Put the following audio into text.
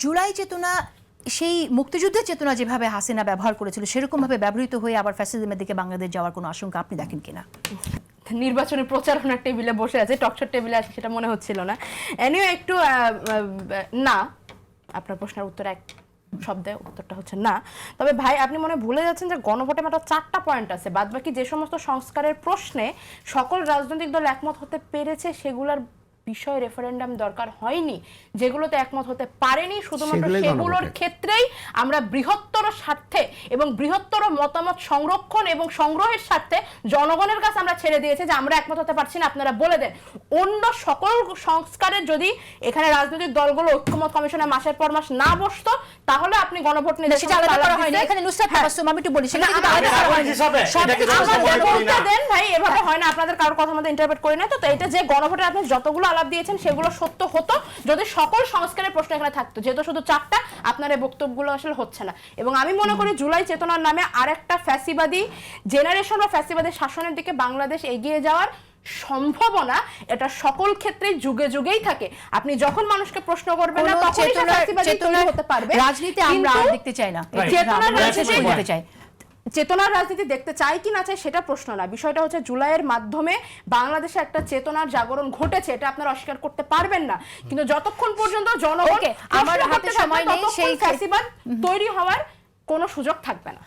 জুলাই চেতনা সেই মুক্তিযুদ্ধের চেতনা যেভাবে হাসিনা ব্যবহার করেছিল সেরকম ভাবে ব্যবহৃত হয়ে আবার ফ্যাসিজমের দিকে বাংলাদেশ যাওয়ার কোনো আশঙ্কা আপনি দেখেন কিনা? নির্বাচনী প্রচারণার টেবিলে বসে আছে, টকশোর টেবিলে আছে, সেটা মনে হচ্ছিল না। এনিও একটু না, আপনার প্রশ্নের উত্তর এক শব্দে উত্তরটা হচ্ছে না। তবে ভাই আপনি মনে ভুলে যাচ্ছেন যে গণভোটে মাত্র 4টা পয়েন্ট আছে, বাদবাকি যে সমস্ত সংস্কারের প্রশ্নে সকল রাজনৈতিক দল একমত হতে পেরেছে সেগুলোর বিষয় রেফারেন্ডাম দরকার হয়নি। যেগুলোতে একমত হতে পারেনি শুধুমাত্র সেগুলোর ক্ষেত্রেই আমরা বৃহত্তর স্বার্থে এবং বৃহত্তর মতামত সংরক্ষণ এবং সংগ্রহের স্বার্থে জনগণের কাছে আমরা ছেড়ে দিয়েছি যে আমরা একমত হতে পারছি না, আপনারা বলে দেন। অন্য সকল সংস্কারের যদি এখানে রাজনৈতিক দলগুলো ঐক্যমত কমিশনে মাসের পর মাস না বসতো তাহলে আপনি গণভোট নিয়ে সেটা আলাদা করা হয়নি। এখানে নুসরাত তাবাসসুম আমি একটু বলি সেটা কিন্তু আলাদা করা হয়নি। আমাদের বলতে দেন ভাই, এভাবে হয় না, আপনাদের কারোর কথা মধ্যে ইন্টারপ্রেট করি না। তো এটা যে গণভোটে আপনি যতগুলো আলাপ দিয়েছেন সেগুলো সত্য হতো যদি সকল সংস্কারের প্রশ্ন এখানে থাকতো। যেহেতু শুধু 4টা, আপনার এই বক্তব্যগুলো আসলে হচ্ছে না। এবং আমি মনে করি জুলাই চেতনার নামে আরেকটা ফ্যাসিবাদী জেনারেশন বা ফ্যাসিবাদী শাসনের দিকে বাংলাদেশ এগিয়ে যাওয়ার সম্ভাবনা এটা সকল ক্ষেত্রে যুগে যুগেই থাকে। আপনি যখন মানুষকে প্রশ্ন করবেন না তখন চেতনা হতে পারবে। রাজনীতি আমরা আর দেখতে চাই না, চেতনার রাজনীতি বলতে চাই। চেতনার রাজনীতি দেখতে চাই কি না চাই সেটা প্রশ্ন না, বিষয়টা হচ্ছে জুলাইয়ের মাধ্যমে বাংলাদেশে একটা চেতনার জাগরণ ঘটেছে, এটা আপনারা অস্বীকার করতে পারবেন না। কিন্তু যতক্ষণ পর্যন্ত জনগণ আমার হাতে সময় নেই, সেই ফ্যাসিবাদ তৈরি হওয়ার কোনো সুযোগ থাকবে না।